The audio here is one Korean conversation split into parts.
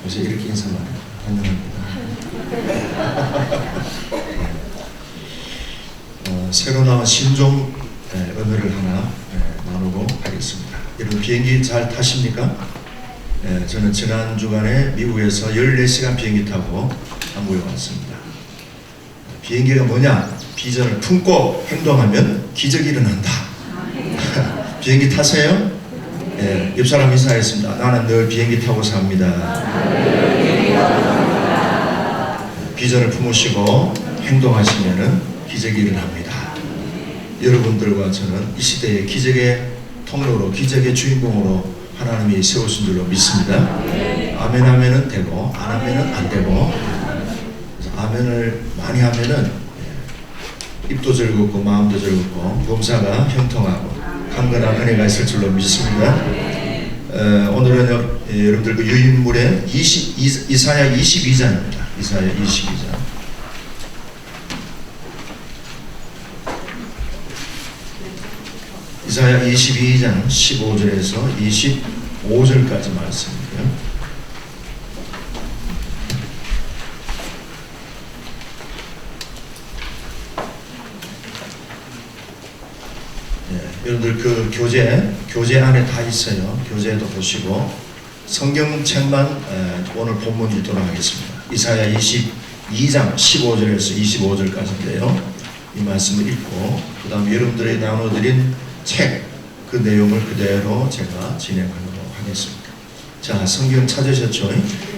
요새 이렇게 인사만 해요. 환영합니다. 새로 나온 신종 언어를 하나 나누고 하겠습니다. 여러분 비행기 잘 타십니까? 저는 지난 주간에 미국에서 14시간 비행기 타고 한국에 왔습니다. 비행기가 뭐냐? 비전을 품고 행동하면 기적이 일어난다. 비행기 타세요? 옆 사람 인사하겠습니다. 나는 늘 비행기 타고 삽니다. 비전을 품으시고 행동하시면 기적이 일어납니다. 여러분들과 저는 이 시대의 기적의 통로로, 기적의 주인공으로 하나님이 세우신 줄로 믿습니다. 아멘 하면은 되고 안 하면은 안 되고, 그래서 아멘을 많이 하면은 입도 즐겁고 마음도 즐겁고 범사가 형통하고 강건한 은혜가 있을 줄로 믿습니다. 오늘은 여러분들 그 유인물의 이사야 22장입니다. 이사야 22장. 이사야 22장 15절에서 25절까지 말씀이고요. 여러분들 그 교재 안에 다 있어요. 교재도 보시고 성경책만 오늘 본문 읽도록 하겠습니다. 이사야 22장 15절에서 25절까지인데요. 이 말씀을 읽고 그 다음 여러분들이 나눠드린 책 그 내용을 그대로 제가 진행하도록 하겠습니다. 자, 성경 찾으셨죠?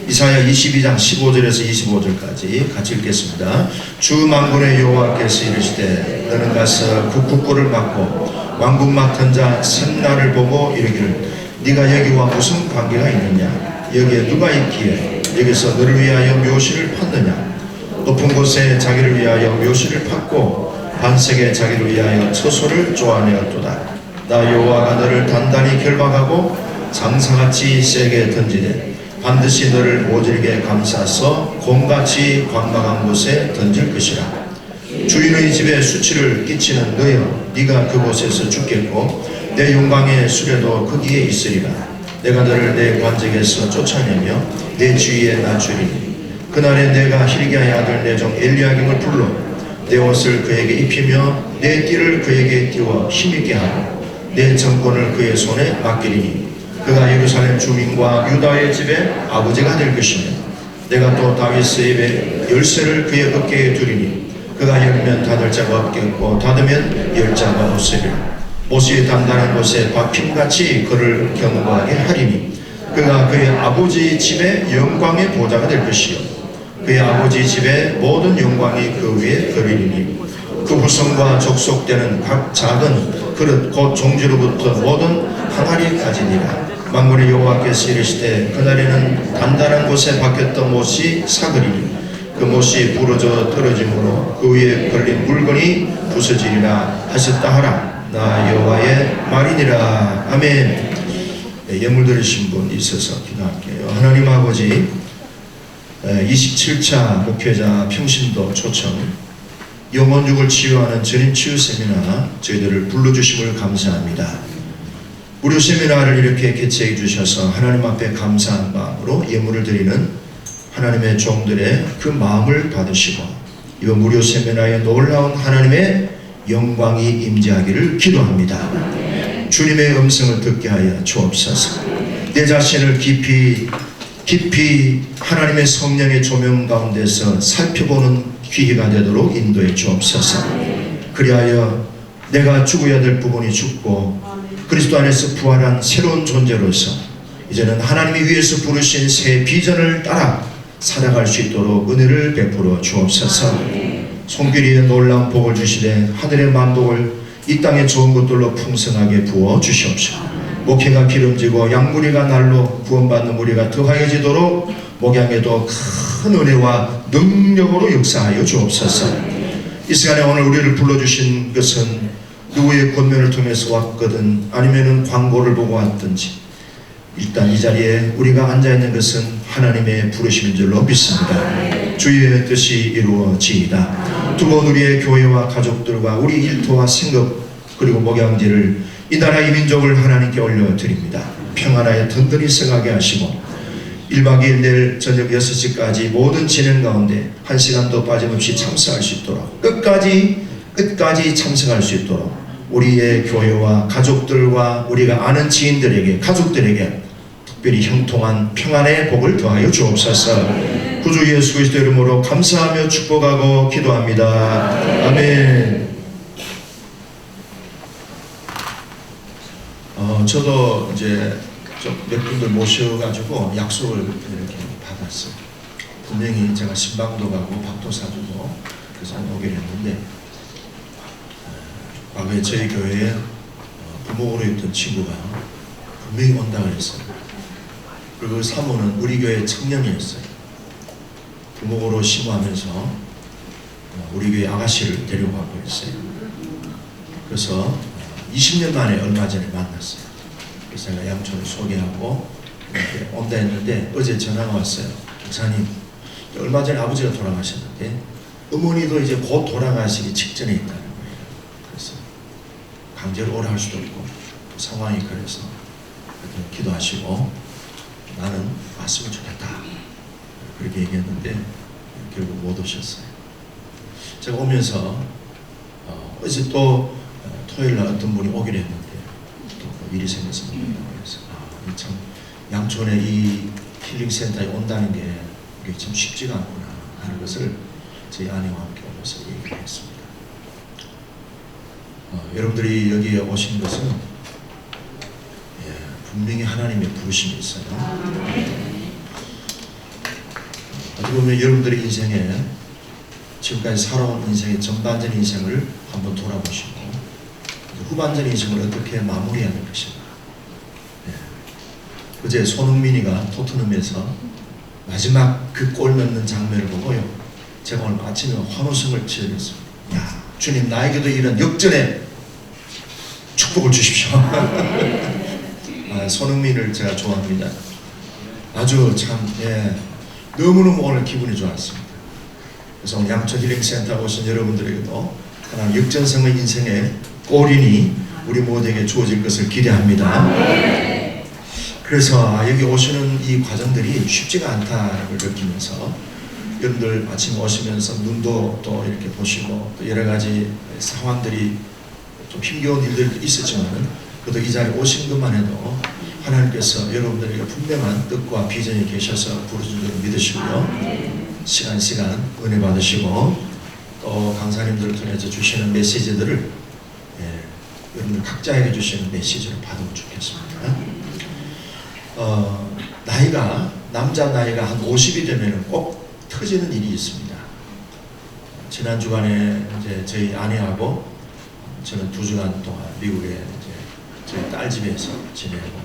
이사야 22장 15절에서 25절까지 같이 읽겠습니다. 주 만군의 여호와께서 이르시되 너는 가서 북극골을 막고 왕궁 맡은 자 샘나를 보고 이르기를 네가 여기와 무슨 관계가 있느냐? 여기에 누가 있기에 여기서 너를 위하여 묘실을 팠느냐? 높은 곳에 자기를 위하여 묘실을 팠고 반석에 자기를 위하여 처소를 쪼아내었도다. 나 여호와가 너를 단단히 결박하고 장사같이 세게 던지되 반드시 너를 모질게 감싸서 곰같이 광망한 곳에 던질 것이라. 주인의 집에 수치를 끼치는 너여 네가 그곳에서 죽겠고 내 영광의 수레도 거기에 있으리라. 내가 너를 내 관직에서 쫓아내며 내 주위에 낮추리니 그날에 내가 hilki야의 아들 내 종 엘리야김을 불러 내 옷을 그에게 입히며 내 띠를 그에게 띄워 힘있게 하고 내 정권을 그의 손에 맡기리니 그가 예루살렘 주민과 유다의 집에 아버지가 될 것이며 내가 또 다윗의 입에 열쇠를 그의 어깨에 두리니 그가 열면 닫을 자가 없겠고 닫으면 열 자가 없으리라. 못이 단단한 곳에 박힘같이 그를 견고하게 하리니 그가 그의 아버지 집의 영광의 보좌가 될 것이요 그의 아버지 집의 모든 영광이 그 위에 거리리니 그 후손과 족속되는 각 작은 그릇 곧 종지로부터 모든 항아리까지니라. 만군의 여호와께서 이르시되 그날에는 단단한 곳에 박혔던 못이 사그리니 그 못이 부러져 떨어짐으로 그 위에 걸린 물건이 부서지리라 하셨다 하라. 나 여호와의 말이니라. 아멘. 예물 드리신 분 있어서 기도할게요. 하나님 아버지, 27차 목회자 평신도 초청 영혼육을 치유하는 전임 치유 세미나 저희들을 불러주심을 감사합니다. 무료 세미나를 이렇게 개최해 주셔서 하나님 앞에 감사한 마음으로 예물을 드리는 하나님의 종들의 그 마음을 받으시고 이번 무료 세미나에 놀라운 하나님의 영광이 임재하기를 기도합니다. 주님의 음성을 듣게 하여 주옵소서. 내 자신을 깊이 하나님의 성령의 조명 가운데서 살펴보는 기회가 되도록 인도해 주옵소서. 그리하여 내가 죽어야 될 부분이 죽고 그리스도 안에서 부활한 새로운 존재로서 이제는 하나님이 위에서 부르신 새 비전을 따라 살아갈 수 있도록 은혜를 베풀어 주옵소서. 손길이에 놀라운 복을 주시되 하늘의 만복을 이 땅의 좋은 것들로 풍성하게 부어 주시옵소서. 목회가 기름지고 양무리가 날로 구원받는 무리가 더하여지도록 목양에도 큰 은혜와 능력으로 역사하여 주옵소서. 이 시간에 오늘 우리를 불러주신 것은 누구의 권면을 통해서 왔거든 아니면은 광고를 보고 왔든지 일단 이 자리에 우리가 앉아있는 것은 하나님의 부르심인 줄로 믿습니다. 주의 뜻이 이루어지이다. 두번 우리의 교회와 가족들과 우리 일터와 생업 그리고 목양지를 이 나라 이 민족을 하나님께 올려드립니다. 평안하에 든든히 승하게 하시고 1박 2일 내일 저녁 6시까지 모든 진행 가운데 1시간도 빠짐없이 참석할 수 있도록 끝까지 참석할 수 있도록 우리의 교회와 가족들과 우리가 아는 지인들에게 가족들에게 특별히 형통한 평안의 복을 더하여 주옵소서. 구주 예수 그리스도 이름으로 감사하며 축복하고 기도합니다. 아멘. 저도 이제 몇 분들 모셔가지고 약속을 이렇게 받았어요. 분명히 제가 신방도 가고 밥도 사주고 그래서 오기로 했는데 과거에 저희 교회에 부목으로 있던 친구가 분명히 온다 그랬어요. 그리고 그 사모는 우리 교회 청년이었어요. 부목으로 심호하면서 우리 교회 아가씨를 데려가고 있어요. 그래서 20년 만에 얼마 전에 만났어요. 그래서 제가 양촌을 소개하고 이렇게 온다 했는데 어제 전화가 왔어요. 목사님, 얼마 전에 아버지가 돌아가셨는데 어머니도 이제 곧 돌아가시기 직전에 있다는 거예요. 그래서 강제로 오라 할 수도 없고 상황이 그래서 기도하시고 나는 왔으면 좋겠다 그렇게 얘기했는데 결국 못 오셨어요. 제가 오면서 어제 또 토요일날 어떤 분이 오기로 했는데 또 일이 생겨서 못 온다고 해서 참 양촌에 이 힐링센터에 온다는 게 이게 참 쉽지가 않구나 하는 것을 저희 아내와 함께 오면서 얘기를 했습니다. 여러분들이 여기에 오신 것은 분명히 하나님의 부르심이 있어요. 어떻게 보면 여러분들의 인생에 지금까지 살아온 인생의 전반전 인생을 한번 돌아보시고 후반전 인생을 어떻게 마무리해야 될 것인가. 어제 손흥민이가 토트넘에서 마지막 그 골 넣는 장면을 보고요, 제가 오늘 아침에 환호성을 지르겠습니다. 야, 주님 나에게도 이런 역전의 축복을 주십시오. 손흥민을 제가 좋아합니다. 아주 참 너무너무 오늘 기분이 좋았습니다. 그래서 오늘 양천 힐링센터 오신 여러분들에게도 하나님 역전성의 인생의 골인이 우리 모두에게 주어질 것을 기대합니다. 그래서 여기 오시는 이 과정들이 쉽지가 않다는 걸 느끼면서 여러분들 아침 오시면서 눈도 또 이렇게 보시고 또 여러 가지 상황들이 좀 힘겨운 일들도 있었지만 그래도 이 자리에 오신 것만 해도 하나님께서 여러분들에게 분명한 뜻과 비전이 계셔서 부르신 줄 믿으시고요. 시간 은혜 받으시고 또 강사님들을 통해서 주시는 메시지들을 여러분들 각자에게 주시는 메시지를 받으면 좋겠습니다. 남자 나이가 한 50이 되면 꼭 터지는 일이 있습니다. 지난 주간에 이제 저희 아내하고 저는 2주간 동안 미국에 이제 저희 딸 집에서 지내고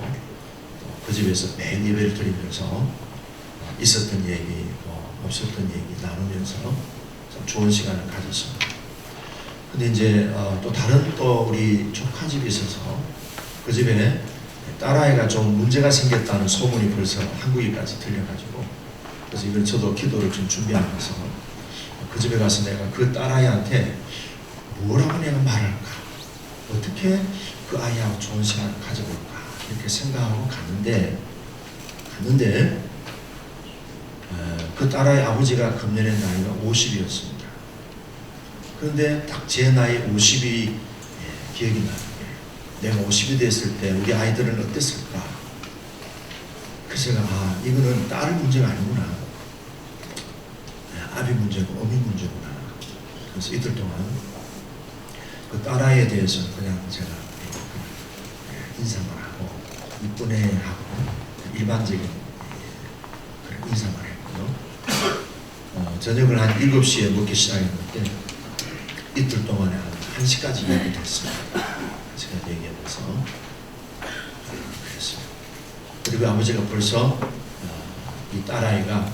그 집에서 매일 예배를 드리면서 있었던 얘기, 없었던 얘기 나누면서 참 좋은 시간을 가졌습니다. 근데 이제 또 다른 또 우리 조카 집이 있어서 그 집에 딸아이가 좀 문제가 생겼다는 소문이 벌써 한국에까지 들려가지고 그래서 이걸 저도 기도를 좀 준비하면서 그 집에 가서 내가 그 딸아이한테 뭐라고 내가 말할까, 어떻게 그 아이하고 좋은 시간을 가져볼까 이렇게 생각하고 갔는데 그 딸아이 아버지가 금년에 나이가 50이었습니다. 그런데 딱 제 나이 50이 기억이 나요. 내가 50이 됐을 때 우리 아이들은 어땠을까? 그래서 제가 이거는 딸 문제가 아니구나. 아비 문제고 어미 문제구나. 그래서 이틀 동안 그 딸아이에 대해서는 그냥 제가 인사만 하고 이쁘네 하고 일반적인 그런 인사만 했고요. 저녁을 한 7시에 먹기 시작했는데 이틀 동안에 한 1시까지 이야기를 했습니다. 제가 얘기하면서 그랬습니다. 그리고 아버지가 벌써 이 딸아이가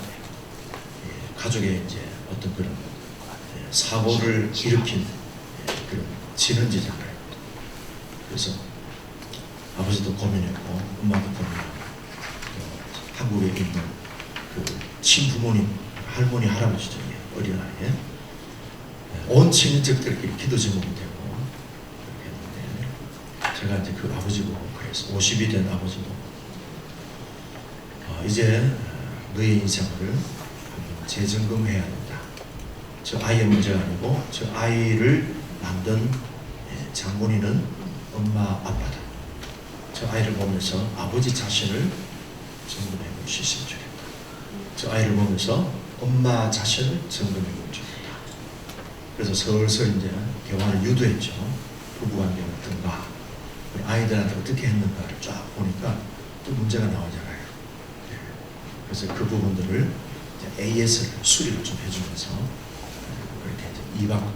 가족의 이제 어떤 그런 사고를 일으킨 그런 진원지잖아요. 그래서 아버지도 고민했고 엄마도 고민했고 한국에 있는 그 친부모님, 할머니, 할아버지죠. 어린아이에 온 친인척들끼리 기도 제목이 되고 그렇게 했는데 제가 이제 그 아버지 보고 그래서 50이 된 아버지 보고 이제 너의 인생을 한번 재점검해야 된다. 저 아이의 문제가 아니고 저 아이를 만든 장본인은 엄마 아빠다. 저 아이를 보면서 아버지 자신을 점검해 볼 수 있으면 좋겠다. 저 아이를 보면서 엄마 자신을 점검해 보면 좋겠다. 그래서 슬슬 이제 대화를 유도했죠. 부부관계가 어떤가, 아이들한테 어떻게 했는가를 쫙 보니까 또 문제가 나오잖아요. 그래서 그 부분들을 이제 AS를 수리를 좀 해주면서 그렇게 이제 2박 한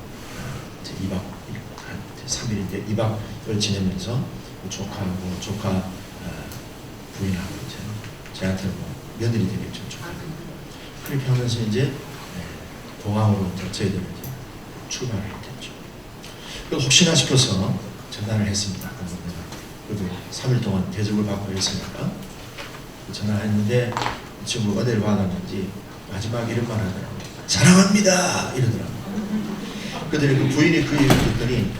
3일인데 2박을 지내면서 조카하고 조카 부인하고 이제 저한테 뭐 며느리 되겠죠. 그렇게 하면서 이제 공항으로 저희들은 이제 출발을 했죠. 그래서 혹시나 싶어서 전화를 했습니다. 그래도 3일 동안 대접을 받고 있으니까 전화를 했는데 이 친구가 어디를 받았는지 마지막 이런 말 하더라고요. 사랑합니다! 이러더라고요. 그랬더니 그 부인이 그 얘기를 듣더니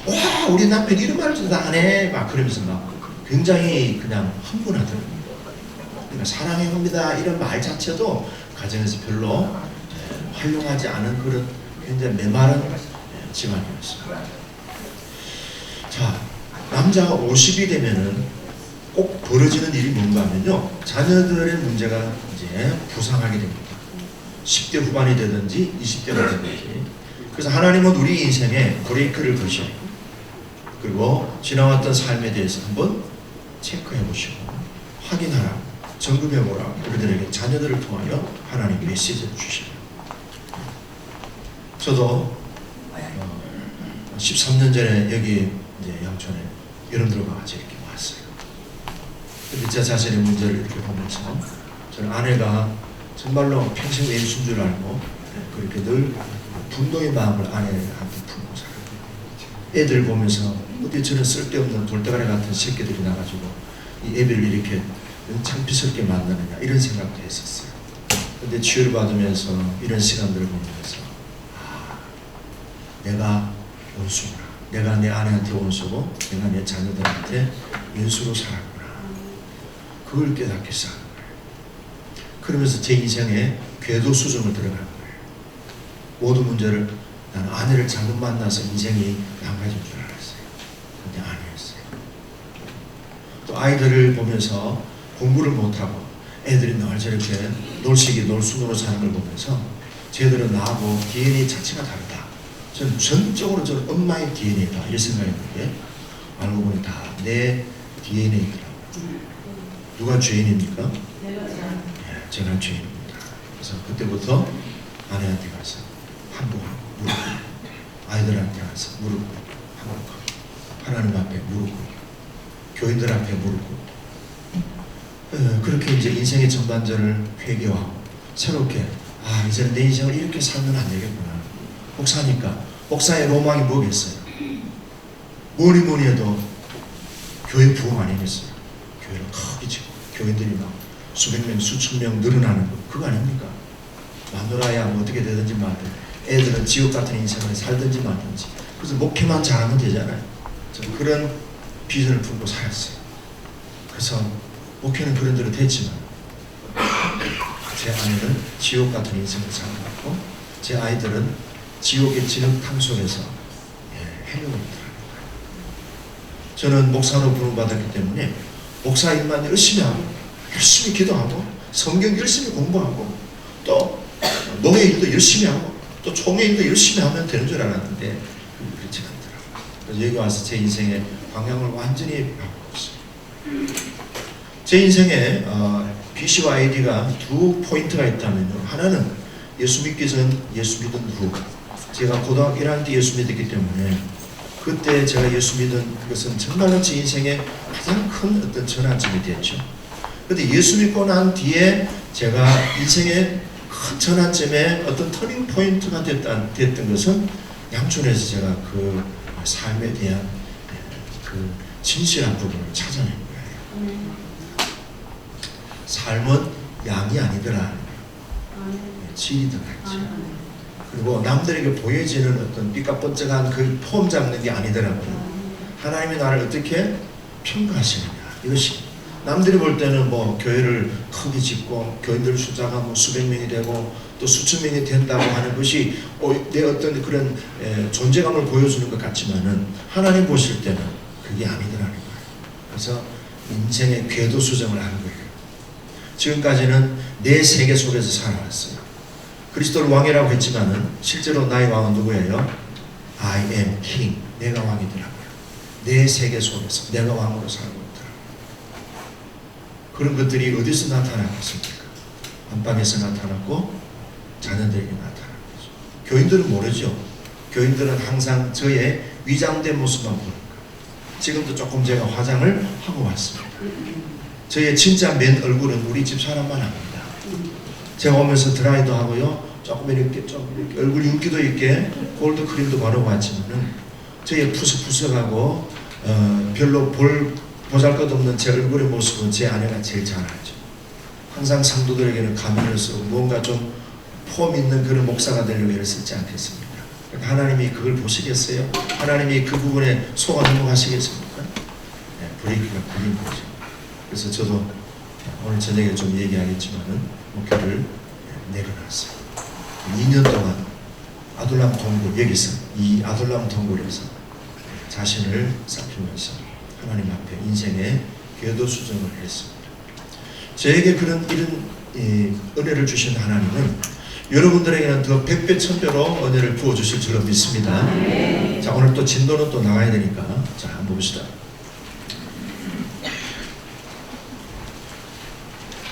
와, 우리 남편 이런 말도 안 해! 막 그러면서 막 굉장히 그냥 흥분하더라고요. 그러니까 사랑합니다 이런 말 자체도 가정에서 별로 활용하지 않은 그런 굉장히 메마른 집안이었습니다. 자, 남자가 50이 되면은 꼭 벌어지는 일이 뭔가 하면요, 자녀들의 문제가 이제 부상하게 됩니다. 10대 후반이 되든지 20대가 되든지. 그래서 하나님은 우리 인생에 브레이크를 거셔요. 그리고 지나왔던 삶에 대해서 한번 체크해 보시고 확인하라, 점검해 보라. 우리들에게 자녀들을 통하여 하나님 메시지를 주시요. 저도 13년 전에 여기 이제 양촌에 여러분들과 같이 이렇게 왔어요. 근데 제 자신의 문제를 이렇게 보면서 저는 아내가 정말로 평생 외순 줄 알고 그렇게 늘 분노의 마음을 아내한테 품고 살아요. 애들 보면서 어떻게 저런 쓸데없는 돌대가리 같은 새끼들이 나가지고 이 애비를 이렇게 창피스럽게 만드느냐 이런 생각도 했었어요. 근데 치유를 받으면서 이런 시간들을 보면서 내가 원수구나. 내가 내 아내한테 원수고 내가 내 자녀들한테 원수로 살았구나. 그걸 깨닫기 시작한 거예요. 그러면서 제 인생에 궤도 수정을 들어가는 거예요. 모든 문제를 나는 아내를 잘못 만나서 인생이 망가진 줄 알았어요. 근데 아니었어요. 또 아이들을 보면서 공부를 못하고 애들이 늘 저렇게 놀시기 놀순으로 사는 걸 보면서 쟤들은 나하고 DNA 자체가 다르다. 저는 전적으로 저는 엄마의 DNA다 이런 생각했는데 알고 보니 다 내 DNA더라고요. 누가 죄인입니까? 네, 제가 죄인입니다. 그래서 그때부터 아내한테 가서 한복하고 무릎 꿇고 아이들한테 가서 무릎 꿇고 한복하고 하나님 앞에 무릎 꿇고 교인들 앞에 무릎 꿇고 그렇게 이제 인생의 전반전을 회개하고 새롭게 이제는 내 인생을 이렇게 살면 안 되겠구나. 목사니까 목사의 로망이 뭐겠어요? 뭐니 해도 교회 부흥 아니겠어요? 교회를 크게 짓고 교인들이 막 수백 명 수천 명 늘어나는 거 그거 아닙니까? 마누라야 뭐 어떻게 되든지 말든 애들은 지옥 같은 인생을 살든지 말든지 그래서 목회만 잘하면 되잖아요. 저는 그런 비전을 품고 살았어요. 그래서 목회는 그런 대로 됐지만 제 아내는 지옥 같은 인생을 살아갔고 제 아이들은 지옥의 진흙탕 속에서 헤매고 있더라고요. 저는 목사로 부름받았기 때문에 목사 일만 열심히 하고 열심히 기도하고 성경 열심히 공부하고 또 농의 일도 열심히 하고 또 총회 일도 열심히 하면 되는 줄 알았는데 그렇지 않더라고요. 그래서 여기 와서 제 인생의 방향을 완전히 바꿨어요. 제 인생에 BC와 ID가 두 포인트가 있다면요. 하나는 예수 믿기 전, 예수 믿은 후. 제가 고등학교 1학년 때 예수 믿었기 때문에 그때 제가 예수 믿은 것은 정말로 제 인생의 가장 큰 어떤 전환점이 됐죠. 그런데 예수 믿고 난 뒤에 제가 인생의 큰 전환점에 어떤 터닝 포인트가 됐던 것은 양촌에서 제가 그 삶에 대한 그 진실한 부분을 찾아낸 거예요. 삶은 양이 아니더라. 질이 들어갔지. 그리고 남들에게 보여지는 어떤 삐까뻔쩍한 그 폼 잡는 게 아니더라고요. 하나님이 나를 어떻게 평가하시느냐. 이것이 남들이 볼 때는 뭐 교회를 크게 짓고 교인들 숫자가 뭐 수백 명이 되고 또 수천 명이 된다고 하는 것이 내 어떤 그런 존재감을 보여주는 것 같지만은 하나님 보실 때는 그게 아니더라는 거예요. 그래서 인생의 궤도 수정을 하는 거예요. 지금까지는 내 세계 속에서 살아왔어요. 그리스도를 왕이라고 했지만은 실제로 나의 왕은 누구예요? I am king. 내가 왕이더라고요. 내 세계 속에서 내가 왕으로 살고 있더라고요. 그런 것들이 어디서 나타났습니까? 안방에서 나타났고 자녀들에게 나타난 거죠. 교인들은 모르죠. 교인들은 항상 저의 위장된 모습만 보는 거예요. 지금도 조금 제가 화장을 하고 왔습니다. 저의 진짜 맨 얼굴은 우리 집 사람만 압니다. 제가 오면서 드라이도 하고요. 조금 이렇게 얼굴 윤기도 있게 골드 크림도 바르고 왔지만은 저의 푸석푸석하고 별로 보잘것없는 제 얼굴의 모습은 제 아내가 제일 잘 알죠. 항상 상도들에게는 가면을 쓰고 뭔가 좀 폼 있는 그런 목사가 되려고 애를 쓰지 않겠습니까? 하나님이 그걸 보시겠어요? 하나님이 그 부분에 속아 넘어가시겠습니까? 네, 브레이크가 걸린 거죠. 그래서 저도 오늘 저녁에 좀 얘기하겠지만은 목표를 내려놨어요. 2년 동안 아둘람 동굴, 여기서 이 아둘람 동굴에서 자신을 살피면서 하나님 앞에 인생의 궤도 수정을 했습니다. 저에게 이런 은혜를 주신 하나님은 여러분들에게는 더 100배 1000배로 은혜를 부어주실 줄로 믿습니다. 자, 오늘 또 진도는 또 나가야 되니까 자, 한번 봅시다.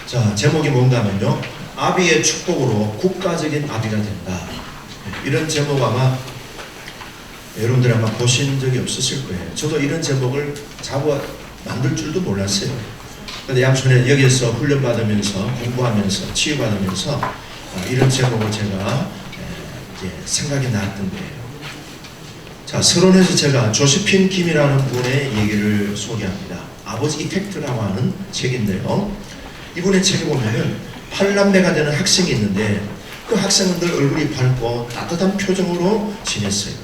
자, 제목이 뭔가 하면요, 아비의 축복으로 국가적인 아비가 된다. 이런 제목 아마 여러분들 아마 보신 적이 없으실 거예요. 저도 이런 제목을 잡아 만들 줄도 몰랐어요. 근데 양촌에 여기서 훈련받으면서 공부하면서 치유받으면서 이런 제목을 제가 이제 생각이 났던 거예요. 자, 서론에서 제가 조시핀 김이라는 분의 얘기를 소개합니다. 아버지 이펙트라고 하는 책인데요. 이분의 책에 보면은 8남매가 되는 학생이 있는데 그 학생은 늘 얼굴이 밝고 따뜻한 표정으로 지냈어요.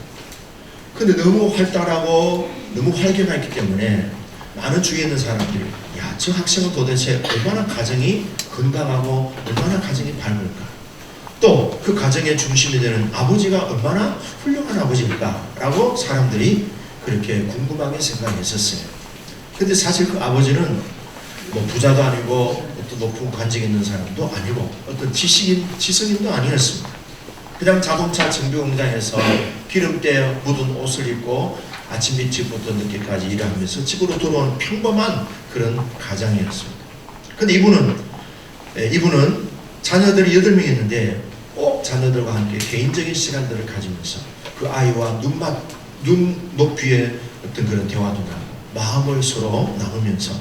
근데 너무 활달하고 너무 활기가 있기 때문에 많은 주위에 있는 사람들이 야, 저 학생은 도대체 얼마나 가정이 건강하고 얼마나 가정이 밝을까? 또 그 가정의 중심이 되는 아버지가 얼마나 훌륭한 아버지일까? 라고 사람들이 그렇게 궁금하게 생각했었어요. 근데 사실 그 아버지는 뭐 부자도 아니고 어떤 높은 관직 있는 사람도 아니고 어떤 지식인도 아니었습니다. 그냥 자동차 정비 공장에서 기름때 묻은 옷을 입고 아침 일찍부터 늦게까지 일을 하면서 집으로 돌아오는 평범한 그런 가장이었습니다. 근데 이분은 자녀들이 8명이 있는데 꼭 자녀들과 함께 개인적인 시간들을 가지면서 그 아이와 눈 높이의 어떤 그런 대화도 나누고 마음을 서로 나누면서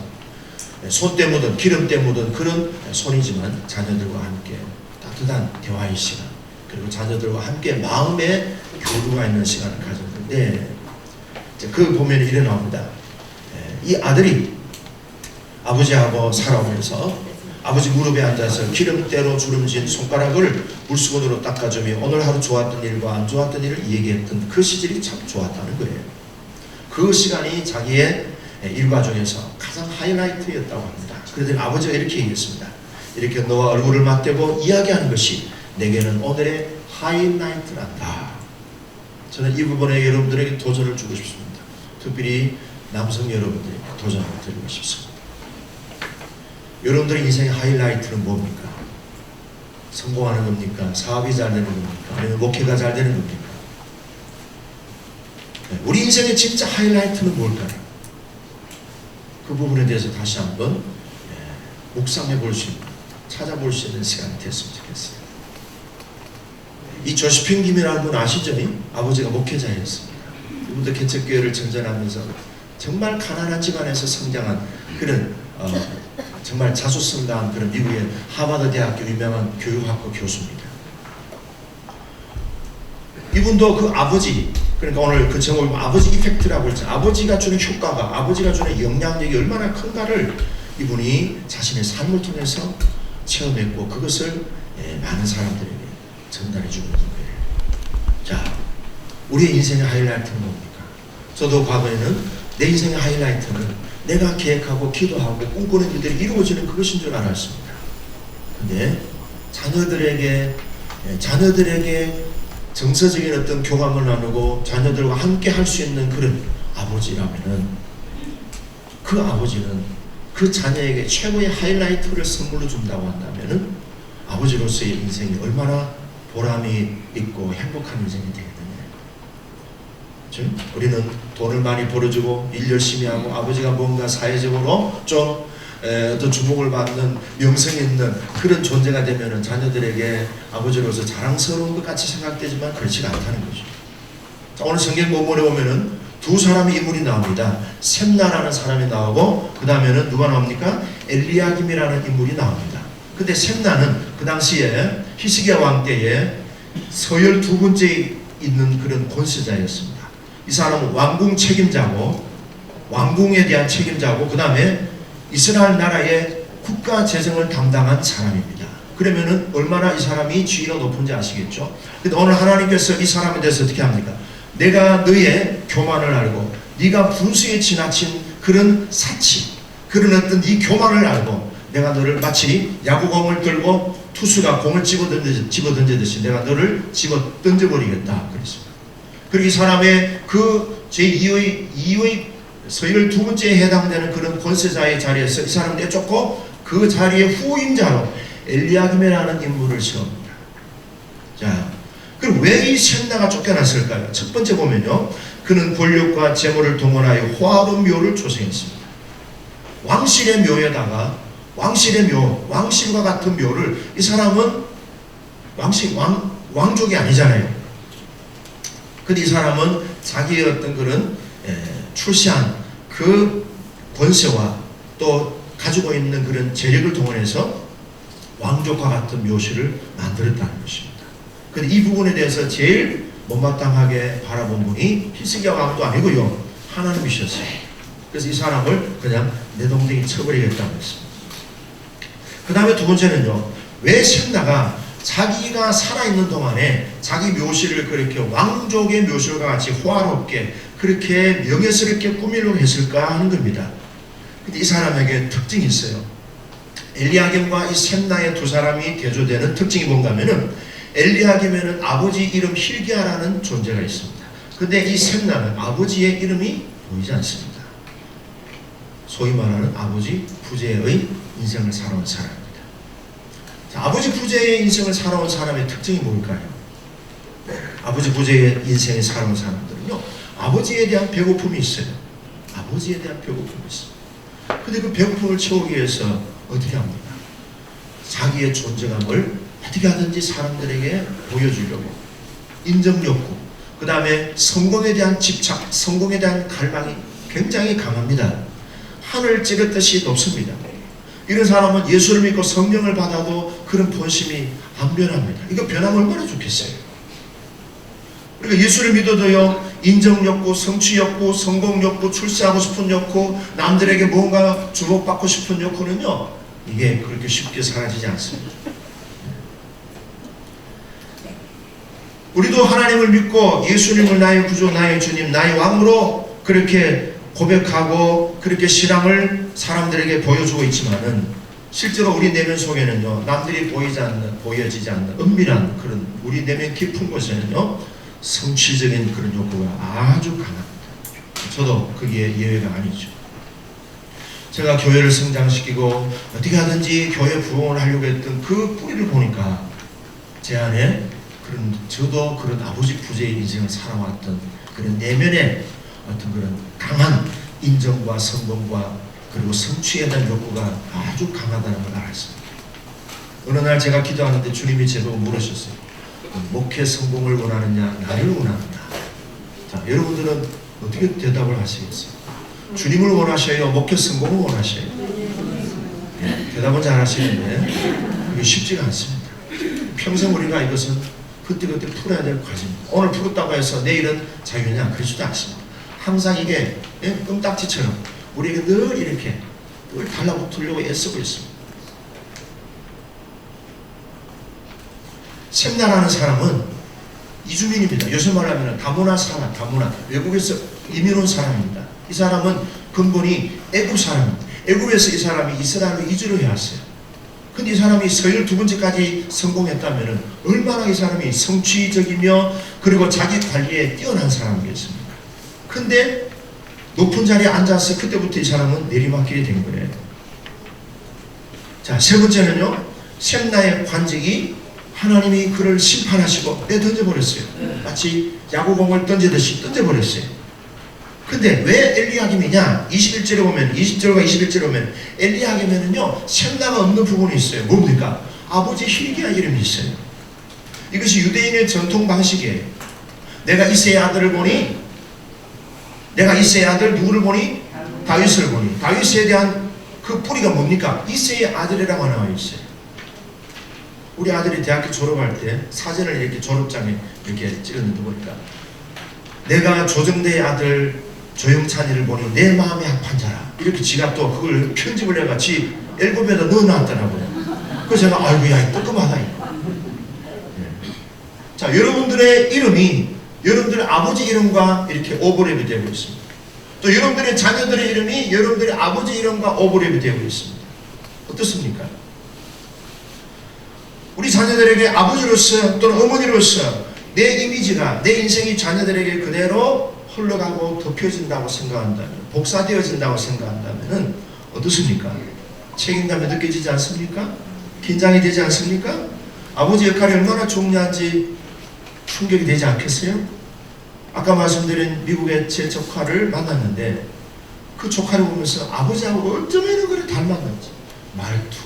손때 묻은 기름때 묻은 그런 손이지만 자녀들과 함께 따뜻한 대화의 시간, 그리고 자녀들과 함께 마음의 교류가 있는 시간을 가졌는데 그 보면 이래 나옵니다. 이 아들이 아버지하고 살아오면서 아버지 무릎에 앉아서 기름때로 주름진 손가락을 물수건으로 닦아주며 오늘 하루 좋았던 일과 안 좋았던 일을 얘기했던 그 시절이 참 좋았다는 거예요. 그 시간이 자기의 일과 중에서 가장 하이라이트였다고 합니다. 그래서 아버지가 이렇게 얘기했습니다. 이렇게 너와 얼굴을 맞대고 이야기하는 것이 내게는 오늘의 하이라이트란다. 저는 이 부분에 여러분들에게 도전을 주고 싶습니다. 특별히 남성 여러분들에게 도전을 드리고 싶습니다. 여러분들의 인생의 하이라이트는 뭡니까? 성공하는 겁니까? 사업이 잘 되는 겁니까? 아니면 목회가 잘 되는 겁니까? 우리 인생의 진짜 하이라이트는 뭘까요? 그 부분에 대해서 다시 한번 묵상해 볼 수 있는, 찾아볼 수 있는 시간이 됐으면 좋겠어요. 이 조시핀 김이라는 분 아시죠? 아버지가 목회자였습니다. 이분도 개척교회를 전전하면서 정말 가난한 집안에서 성장한 그런 정말 자수성가한 그런 미국의 하버드 대학교 유명한 교육학과 교수입니다. 이분도 그 아버지, 그러니까 오늘 그 제목이 아버지 이펙트라고 했죠. 아버지가 주는 효과가, 아버지가 주는 영향력이 얼마나 큰가를 이분이 자신의 삶을 통해서 체험했고 그것을 많은 사람들에게 전달해 주는 거예요. 자, 우리의 인생의 하이라이트는 뭡니까? 저도 과거에는 내 인생의 하이라이트는 내가 계획하고 기도하고 꿈꾸는 일들이 이루어지는 그것인 줄 알았습니다. 근데 자녀들에게 정서적인 어떤 교감을 나누고 자녀들과 함께 할 수 있는 그런 아버지라면은, 그 아버지는 그 자녀에게 최고의 하이라이트를 선물로 준다고 한다면은 아버지로서의 인생이 얼마나 보람이 있고 행복한 인생이 되겠느냐. 우리는 돈을 많이 벌어주고 일 열심히 하고 아버지가 뭔가 사회적으로 좀 더 주목을 받는 명성 있는 그런 존재가 되면은 자녀들에게 아버지로서 자랑스러운 것 같이 생각되지만 그렇지가 않다는 거죠. 자, 오늘 성경 본문에 보면은 두 사람의 인물이 나옵니다. 셈나라는 사람이 나오고 그 다음에는 누가 나옵니까? 엘리야김이라는 인물이 나옵니다. 근데 셈나는 그 당시에 히스기야 왕 때에 서열 두 번째에 있는 그런 권세자였습니다. 이 사람은 왕궁 책임자고, 왕궁에 대한 책임자고, 그 다음에 이스라엘 나라의 국가 재정을 담당한 사람입니다. 그러면은 얼마나 이 사람이 지위가 높은지 아시겠죠? 근데 오늘 하나님께서 이 사람에 대해서 어떻게 합니까? 내가 너의 교만을 알고 네가 분수에 지나친 그런 사치, 그런 어떤 네 교만을 알고 내가 너를 마치 야구공을 들고 투수가 공을 집어 던지듯이 내가 너를 집어 던져버리겠다 그랬습니다. 그리고 이 사람의 그 제2의 서열 두 번째에 해당되는 그런 권세자의 자리에서 이 사람을 내쫓고 그 자리의 후임자로 엘리야김이라는 인물을 세웁니다. 자, 그럼 왜 이 셈나가 쫓겨났을까요? 첫 번째 보면요, 그는 권력과 재물을 동원하여 호화로운 묘를 조성했습니다. 왕실의 묘에다가 왕실과 같은 묘를, 이 사람은 왕족이 아니잖아요. 근데 이 사람은 자기의 어떤 그런 출세한 그 권세와 또 가지고 있는 그런 재력을 동원해서 왕족과 같은 묘실을 만들었다는 것입니다. 근데 이 부분에 대해서 제일 못마땅하게 바라본 분이 히스기야 왕도 아니고요, 하나님이셨어요. 그래서 이 사람을 그냥 내동댕이 쳐버리겠다고 했습니다. 그 다음에 두 번째는요, 왜 셈나가 자기가 살아있는 동안에 자기 묘실을 그렇게 왕족의 묘실과 같이 호화롭게 그렇게 명예스럽게 꾸미려고 했을까 하는 겁니다. 근데 이 사람에게 특징이 있어요. 엘리야김과 이 셈나의 두 사람이 대조되는 특징이 뭔가 하면은, 엘리야김에는 아버지 이름 hil기야라는 존재가 있습니다. 근데 이 셈나는 아버지의 이름이 보이지 않습니다. 소위 말하는 아버지 부재의 인생을 살아온 사람입니다. 자, 아버지 부재의 인생을 살아온 사람의 특징이 뭘까요? 아버지 부재의 인생을 살아온 사람들은요, 아버지에 대한 배고픔이 있어요. 아버지에 대한 배고픔이 있어요. 근데 그 배고픔을 채우기 위해서 어떻게 합니까? 자기의 존재감을 어떻게 하든지 사람들에게 보여주려고, 인정욕구, 그 다음에 성공에 대한 집착, 성공에 대한 갈망이 굉장히 강합니다. 하늘 찌르듯이 높습니다. 이런 사람은 예수를 믿고 성령을 받아도 그런 본심이 안 변합니다. 이거 변하면 얼마나 좋겠어요. 그러니까 예수를 믿어도요, 인정욕구, 성취욕구, 성공욕구, 출세하고 싶은 욕구, 남들에게 뭔가 주목받고 싶은 욕구는요, 이게 그렇게 쉽게 사라지지 않습니다. 우리도 하나님을 믿고 예수님을 나의 구주, 나의 주님, 나의 왕으로 그렇게 고백하고 그렇게 신앙을 사람들에게 보여주고 있지만은, 실제로 우리 내면 속에는요, 남들이 보여지지 않는 은밀한 그런 우리 내면 깊은 곳에는요, 성취적인 그런 욕구가 아주 강합니다. 저도 그게 예외가 아니죠. 제가 교회를 성장시키고 어떻게 하든지 교회 부흥을 하려고 했던 그 뿌리를 보니까 제 안에 저도 그런 아버지 부재의 인생을 살아왔던 그런 내면의 어떤 그런 강한 인정과 성공과 그리고 성취에 대한 욕구가 아주 강하다는 걸 알았습니다. 어느 날 제가 기도하는데 주님이 제보고 물으셨어요. 목회 성공을 원하느냐, 나를 원하느냐. 자, 여러분들은 어떻게 대답을 하시겠어요? 주님을 원하셔요? 목회 성공을 원하셔요? 네, 대답은 잘 하시는데 이게 쉽지가 않습니다. 평생 우리가 이것은 그때그때 풀어야 될 과정입니다. 오늘 풀었다고 해서 내일은 자유냐? 그러지도 않습니다. 항상 이게 껌딱지처럼 우리에게 늘 이렇게 늘 달라붙으려고 애쓰고 있습니다. 셈나라는 사람은 이주민입니다. 요새 말하면 다문화 사람, 외국에서 이민 온 사람입니다. 이 이 사람은 근본이 애굽 사람입니다. 애굽에서 이 사람이 이스라엘로 이주를 해왔어요. 근데 이 사람이 서열 두 번째까지 성공했다면 얼마나 이 사람이 성취적이며 그리고 자기 관리에 뛰어난 사람이겠습니까? 근데 높은 자리에 앉아서 그때부터 이 사람은 내리막길이 된 거예요. 자, 세 번째는요, 셈나의 관직이 하나님이 그를 심판하시고 내던져버렸어요. 마치 야구공을 던지듯이 던져버렸어요. 근데 왜 엘리야김이냐? 21절에 보면, 20절과 21절에 보면 엘리야김에는요 셈나가 없는 부분이 있어요. 뭡니까? 아버지 hil기야 이름이 있어요. 이것이 유대인의 전통 방식이에요. 내가 이새의 아들을 보니, 내가 이새의 아들 누구를 보니? 다윗을 보니. 다윗에 대한 그 뿌리가 뭡니까? 이새의 아들이라고 나와 있어요. 우리 아들이 대학교 졸업할 때 사진을 이렇게 졸업장에 이렇게 찍었는데 보니까 내가 조정대의 아들 조영찬이를 보니 내 마음에 합한 자라, 이렇게 지가 또 그걸 편집을 해가 지 앨범에다 넣어놨더라고요. 그래서 제가 아이고야 뜨끔하다. 자, 여러분들의 이름이 여러분들의 아버지 이름과 이렇게 오버랩이 되고 있습니다. 또 여러분들의 자녀들의 이름이 여러분들의 아버지 이름과 오버랩이 되고 있습니다. 어떻습니까? 우리 자녀들에게 아버지로서 또는 어머니로서 내 이미지가, 내 인생이 자녀들에게 그대로 흘러가고 덮여진다고 생각한다면, 복사되어진다고 생각한다면 어떻습니까? 책임감이 느껴지지 않습니까? 긴장이 되지 않습니까? 아버지 역할이 얼마나 중요한지 충격이 되지 않겠어요? 아까 말씀드린 미국의 제 조카를 만났는데 그 조카를 보면서 아버지하고 어쩌면 그래 닮았는지, 말투,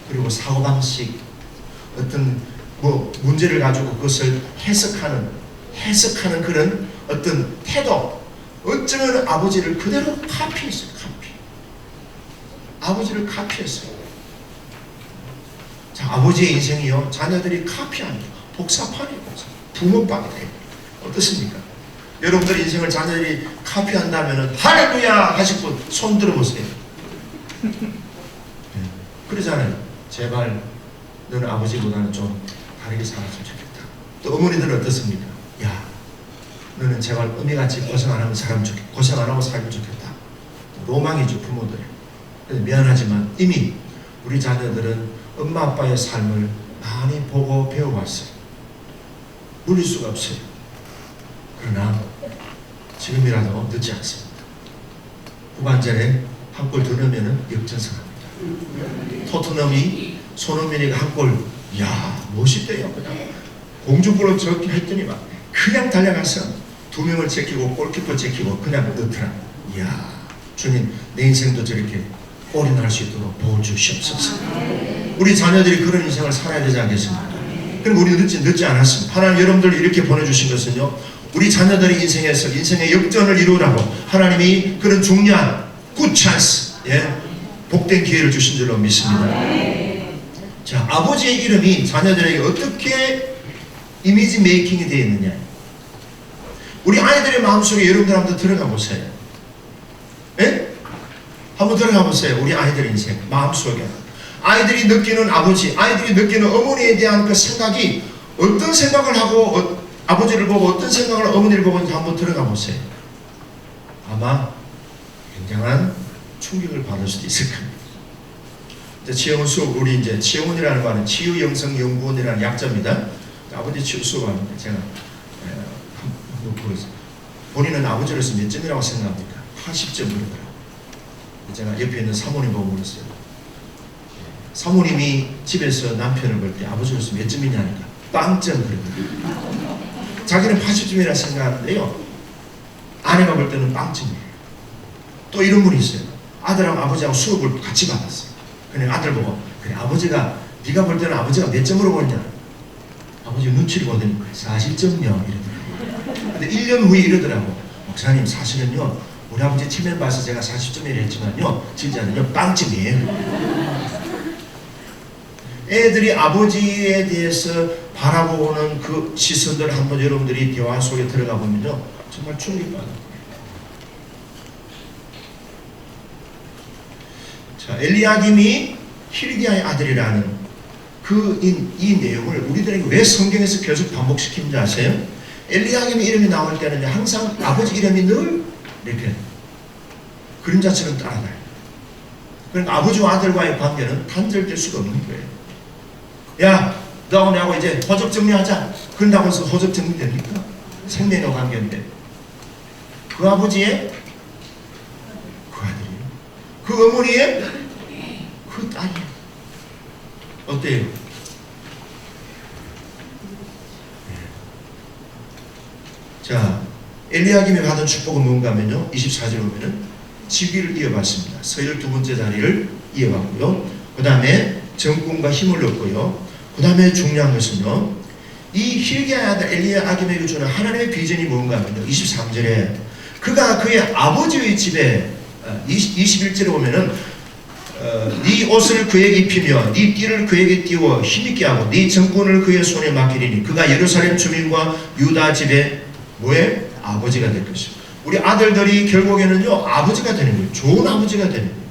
그리고 사고방식, 어떤 문제를 가지고 그것을 해석하는 그런 어떤 태도, 어쩌면 아버지를 그대로 카피했어요. 아버지를 카피했어요. 자, 아버지의 인생이요, 자녀들이 카피합니다. 복사판이에요. 부모빵이 돼요. 어떻습니까? 여러분들 인생을 자녀들이 카피한다면 할렐루야 하실 분 손 들어보세요. 그러잖아요. 제발 너는 아버지보다는 좀 다르게 살았으면 좋겠다. 또 어머니들은 어떻습니까? 야, 너는 제발 어미같이 고생 안 하면 고생 안 하고 살면 좋겠다. 로망이죠, 부모들이. 미안하지만 이미 우리 자녀들은 엄마 아빠의 삶을 많이 보고 배워왔어요. 물릴 수가 없어요. 그러나 지금이라도 늦지 않습니다. 후반전에 한 골 더 넣으면 역전승합니다. 토트넘이 손흥민이가 한 골, 이야 멋있대요. 그냥 공중볼로 저렇게 했더니 막 그냥 달려가서 두 명을 제끼고 골키퍼 제끼고 그냥 넣더라. 이야, 주님 내 인생도 저렇게 골이 날 수 있도록 도와주시옵소서. 우리 자녀들이 그런 인생을 살아야 되지 않겠습니까? 그럼 우리 늦지 않았습니다. 하나님 여러분들을 이렇게 보내주신 것은요, 우리 자녀들의 인생에서 인생의 역전을 이루라고 하나님이 그런 중요한 굿 찬스, 복된 기회를 주신 줄로 믿습니다. 자, 아버지의 이름이 자녀들에게 어떻게 이미지 메이킹이 되어 있느냐. 우리 아이들의 마음속에 여러분들 한번 들어가 보세요. 한번 들어가 보세요. 우리 아이들의 인생 마음속에 아이들이 느끼는 아버지, 아이들이 느끼는 어머니에 대한 그 생각이 어떤 생각을 하고 아버지를 보고 어떤 생각을 어머니를 보고 한번 들어가 보세요. 아마 굉장한 충격을 받을 수도 있을 겁니다. 치영훈 수업, 우리 이제 치영훈이라는 말은 치유영성연구원이라는 약자입니다. 아버지 치유 수업하는데 제가 본인은 아버지로서 몇 점이라고 생각합니까? 80점 그러더라고요. 제가 옆에 있는 사모님 보고 물었어요. 사모님이 집에서 남편을 볼 때 아버지로서 몇 점이냐니까 빵점 그러더라고요. 자기는 80점이라 생각하는데요, 아내가 볼 때는 빵점이에요. 또 이런 분이 있어요. 아들하고 아버지하고 수업을 같이 받았어요. 그냥 아들 보고, 그래 아버지가 네가 볼 때는 아버지가 몇 점으로 보냐? 아버지 눈치를 보더니 40점이요 이러더라고요. 근데 1년 후에 이러더라고. 목사님 사실은요, 우리 아버지 체면 봐서 제가 40점이라 했지만요, 진짜는요 빵점이에요. 애들이 아버지에 대해서 바라보는 그 시선들 한번 여러분들이 대화 속에 들어가 보면요, 정말 충격받아요. 자, 엘리야김이 hil기야의 아들이라는 이 내용을 우리들에게 왜 성경에서 계속 반복시키는지 아세요? 엘리야김의 이름이 나올 때는 항상 아버지 이름이 늘 이렇게 그림자처럼 따라다녀요. 그러니까 아버지와 아들과의 관계는 단절될 수가 없는 거예요. 야, 너하고 나하고 이제 호적 정리하자. 그런다고 해서 호적 정리됩니까? 생명의 관계인데. 그 아버지의 그 아들이에요. 그 어머니의 그 딸이에요. 어때요? 자, 엘리야김이 받은 축복은 뭔가 하면요, 24절에 보면은 직위를 이어받습니다. 서열 두 번째 자리를 이어받고요. 그 다음에 정권과 힘을 얻고요. 그 다음에 중요한 것은요, 이 hilkiah 아들 엘리야김에게 주는 하나님의 비전이 뭔가 하면요, 23절에 그가 그의 아버지의 집에 21절에 보면은 네 옷을 그에게 입히며 네 띠를 그에게 띄워 힘있게 하고 네 정권을 그의 손에 맡기리니 그가 예루살렘 주민과 유다 집에 뭐에? 아버지가 될 것입니다. 우리 아들들이 결국에는요, 아버지가 되는 거예요. 좋은 아버지가 되는 거예요.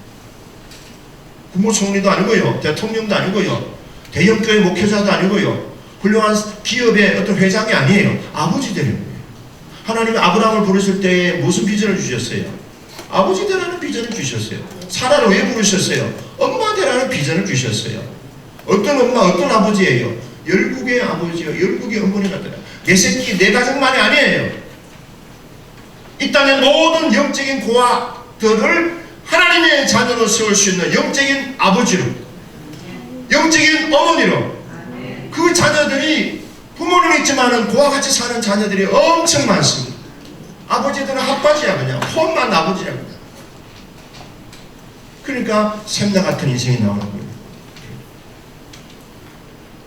국무총리도 아니고요, 대통령도 아니고요, 대형교회 목회자도 아니고요, 훌륭한 기업의 어떤 회장이 아니에요. 아버지 되는 거예요. 하나님이 아브라함을 부르실 때 무슨 비전을 주셨어요? 아버지 되라는 비전을 주셨어요. 사라를 왜 부르셨어요? 엄마 되라는 비전을 주셨어요. 어떤 엄마, 어떤 아버지예요? 열국의 아버지요, 열국의 어머니가 되라. 내 새끼, 내 가족만이 아니에요. 이 땅의 모든 영적인 고아들을 하나님의 자녀로 세울 수 있는 영적인 아버지로, 영적인 어머니로, 그 자녀들이 부모는 있지만은 고아같이 사는 자녀들이 엄청 많습니다. 아버지들은 핫바지야, 그냥 폰만 아버지야 그냥. 그러니까 샘나 같은 인생이 나오는 거예요.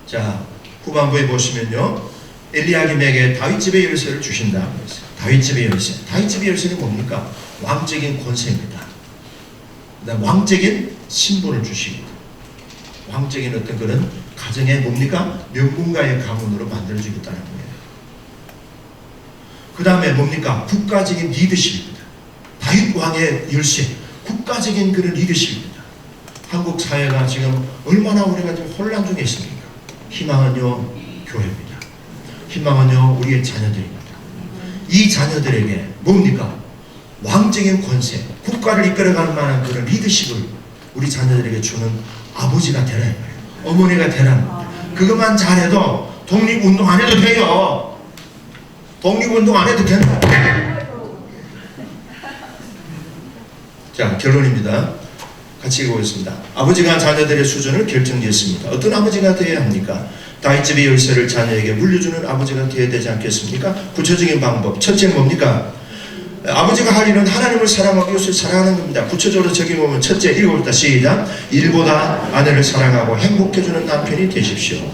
자, 후반부에 보시면요, 엘리야김에게 다윗집의 열쇠를 주신다. 다윗집의 열쇠. 다윗집의 열쇠는 뭡니까? 왕적인 권세입니다. 왕적인 신분을 주십니다. 왕적인 어떤 그런 가정의 뭡니까? 명문가의 가문으로 만들어주겠다는 거예요. 그 다음에 뭡니까? 국가적인 리더십입니다. 다윗 왕의 열쇠. 국가적인 그런 리더십입니다. 한국 사회가 지금 얼마나 우리가 지금 혼란 중에 있습니까? 희망은요, 교회입니다. 희망은요, 우리의 자녀들입니다. 이 자녀들에게 뭡니까? 왕적인 권세, 국가를 이끌어가는 만한 그런 리더십을 우리 자녀들에게 주는 아버지가 되라, 어머니가 되라. 그것만 잘해도 독립운동 안 해도 돼요. 독립운동 안 해도 된다. 자, 결론입니다. 같이 읽어보겠습니다. 아버지가 자녀들의 수준을 결정지었습니다. 어떤 아버지가 되어야 합니까? 다윗집의 열쇠를 자녀에게 물려주는 아버지가 되어야 되지 않겠습니까? 구체적인 방법. 첫째는 뭡니까? 아버지가 할 일은 하나님을 사랑하고 이웃을 사랑하는 겁니다. 구체적으로 적용하면 첫째, 읽어봅시다. 시작. 일보다 아내를 사랑하고 행복해주는 남편이 되십시오.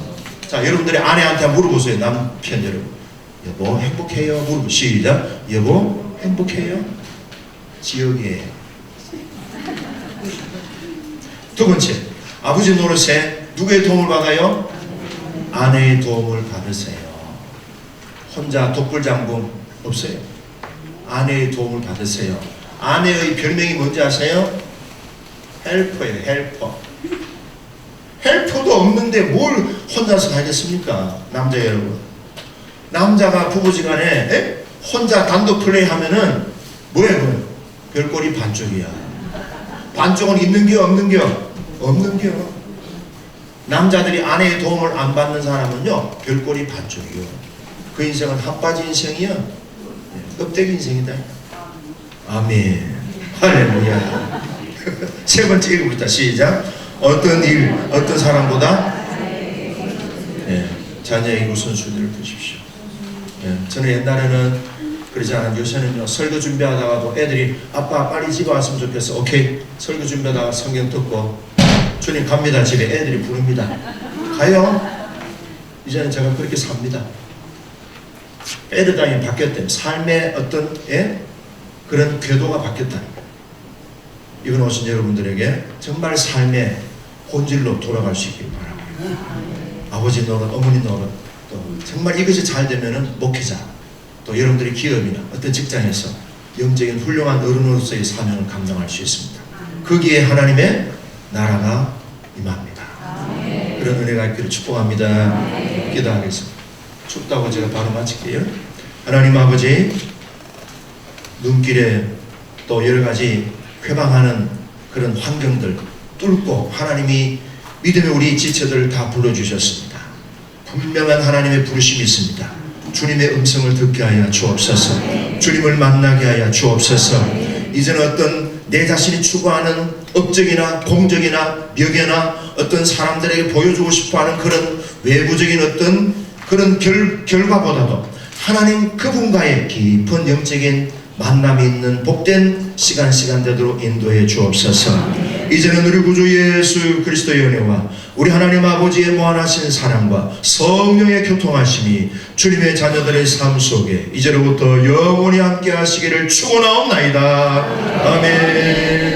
자, 여러분들이 아내한테 물어보세요. 남편 여러분. 여보 행복해요? 물어보세요. 시작. 여보 행복해요? 지역이에요. 두 번째, 아버지 노릇에 누구의 도움을 받아요? 아내의 도움을 받으세요. 혼자 독불장군 없어요. 아내의 도움을 받으세요. 아내의 별명이 뭔지 아세요? 헬퍼예요. 헬퍼. 헬퍼도 없는데 뭘 혼자서 하겠습니까? 남자 여러분. 남자가 부부지간에 혼자 단독 플레이하면은 뭐예요? 별꼴이 반쪽이야. 반쪽은 있는겨 없는겨? 없는겨. 남자들이 아내의 도움을 안 받는 사람은요, 별꼴이 반쪽이요. 그 인생은 핫바지 인생이요, 껍데기 인생이다. 아멘. 할렐루야. 세 번째 읽어봅시다. 시작. 어떤 일, 어떤 사람보다 자녀에게 우선순위를 두십시오. 저는 옛날에는 그러지 않아요. 요새는요, 설교 준비하다가도 애들이 아빠 빨리 집에 왔으면 좋겠어. 오케이. 설교 준비하다가 성경 듣고 주님 갑니다. 집에 애들이 부릅니다. 가요. 이제는 제가 그렇게 삽니다. 패러다임이 바뀌었대요. 삶의 어떤 그런 궤도가 바뀌었다. 이번 오신 여러분들에게 정말 삶의 본질로 돌아갈 수 있길 바랍니다. 아버지 노릇, 어머니 노릇, 또 정말 이것이 잘 되면은 목회자, 또 여러분들의 기업이나 어떤 직장에서 영적인 훌륭한 어른으로서의 사명을 감당할 수 있습니다. 거기에 하나님의 나라가 임합니다. 그런 은혜가 있기를 축복합니다. 기도하겠습니다. 춥다고 제가 바로 마칠게요. 하나님 아버지, 눈길에 또 여러가지 회방하는 그런 환경들 뚫고 하나님이 믿음의 우리 지체들을 다 불러주셨습니다. 분명한 하나님의 부르심이 있습니다. 주님의 음성을 듣게 하여 주옵소서. 주님을 만나게 하여 주옵소서. 이제는 어떤 내 자신이 추구하는 업적이나 공적이나 명예나 어떤 사람들에게 보여주고 싶어하는 그런 외부적인 어떤 그런 결과보다도 하나님 그분과의 깊은 영적인 만남이 있는 복된 시간대로 인도해 주옵소서. 이제는 우리 구주 예수 그리스도의 은혜와 우리 하나님 아버지의 무한하신 사랑과 성령의 교통하심이 주님의 자녀들의 삶 속에 이제로부터 영원히 함께 하시기를 축원하옵나이다. 아멘.